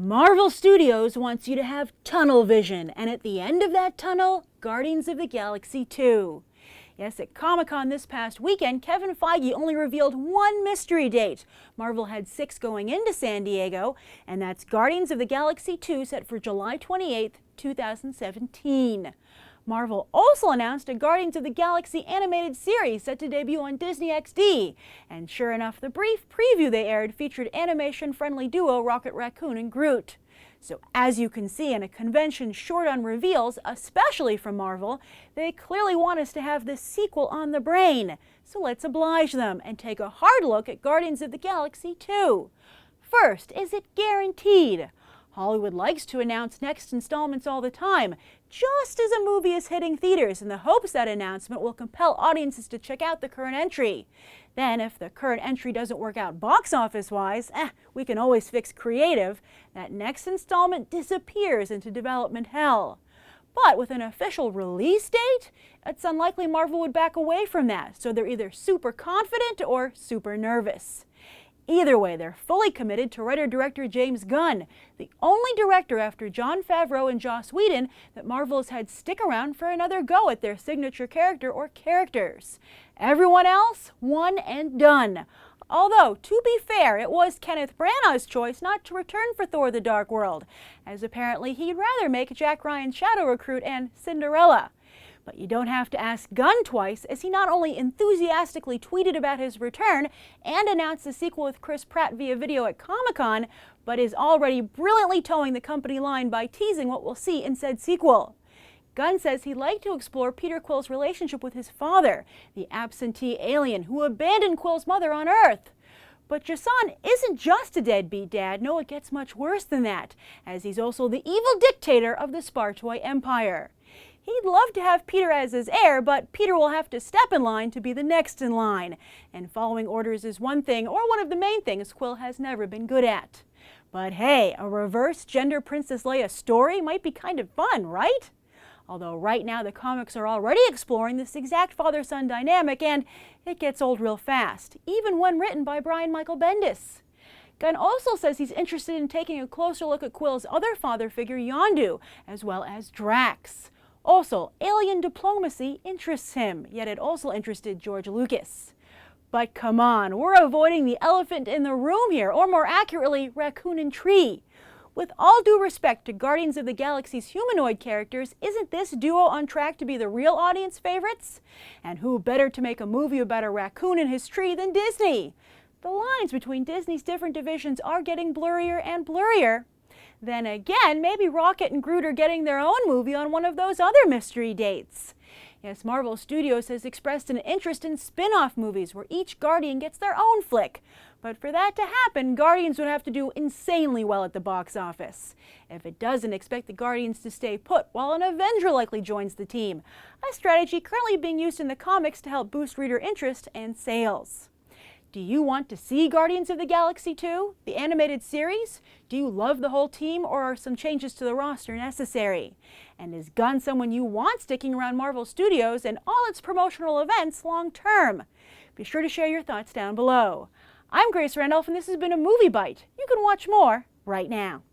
Marvel Studios wants you to have tunnel vision, and at the end of that tunnel, Guardians of the Galaxy 2. Yes, at Comic-Con this past weekend, Kevin Feige only revealed one mystery date. Marvel had 6 going into San Diego, and that's Guardians of the Galaxy 2 set for July 28, 2017. Marvel also announced a Guardians of the Galaxy animated series set to debut on Disney XD. And sure enough, the brief preview they aired featured animation-friendly duo Rocket Raccoon and Groot. So as you can see, in a convention short on reveals, especially from Marvel, they clearly want us to have this sequel on the brain. So let's oblige them and take a hard look at Guardians of the Galaxy 2. First, is it guaranteed? Hollywood likes to announce next installments all the time, just as a movie is hitting theaters, in the hopes that announcement will compel audiences to check out the current entry. Then, if the current entry doesn't work out box office-wise, we can always fix creative. That next installment disappears into development hell. But with an official release date, it's unlikely Marvel would back away from that, so they're either super confident or super nervous. Either way, they're fully committed to writer-director James Gunn, the only director after Jon Favreau and Joss Whedon that Marvel has had stick around for another go at their signature character or characters. Everyone else, one and done. Although, to be fair, it was Kenneth Branagh's choice not to return for Thor: The Dark World, as apparently he'd rather make Jack Ryan's Shadow Recruit and Cinderella. But you don't have to ask Gunn twice, as he not only enthusiastically tweeted about his return and announced a sequel with Chris Pratt via video at Comic-Con, but is already brilliantly towing the company line by teasing what we'll see in said sequel. Gunn says he'd like to explore Peter Quill's relationship with his father, the absentee alien who abandoned Quill's mother on Earth. But Jason isn't just a deadbeat dad. No, it gets much worse than that, as he's also the evil dictator of the Spartoy Empire. He'd love to have Peter as his heir, but Peter will have to step in line to be the next in line. And following orders is one thing, or one of the main things, Quill has never been good at. But hey, a reverse gender Princess Leia story might be kind of fun, right? Although right now the comics are already exploring this exact father-son dynamic, and it gets old real fast, even when written by Brian Michael Bendis. Gunn also says he's interested in taking a closer look at Quill's other father figure, Yondu, as well as Drax. Also, alien diplomacy interests him, yet it also interested George Lucas. But come on, we're avoiding the elephant in the room here, or more accurately, raccoon and tree. With all due respect to Guardians of the Galaxy's humanoid characters, isn't this duo on track to be the real audience favorites? And who better to make a movie about a raccoon and his tree than Disney? The lines between Disney's different divisions are getting blurrier and blurrier. Then again, maybe Rocket and Groot are getting their own movie on one of those other mystery dates. Yes, Marvel Studios has expressed an interest in spin-off movies where each Guardian gets their own flick. But for that to happen, Guardians would have to do insanely well at the box office. If it doesn't, expect the Guardians to stay put while an Avenger likely joins the team, a strategy currently being used in the comics to help boost reader interest and sales. Do you want to see Guardians of the Galaxy 2, the animated series? Do you love the whole team, or are some changes to the roster necessary? And is Gunn someone you want sticking around Marvel Studios and all its promotional events long term? Be sure to share your thoughts down below. I'm Grace Randolph, and this has been a Movie Bite. You can watch more right now.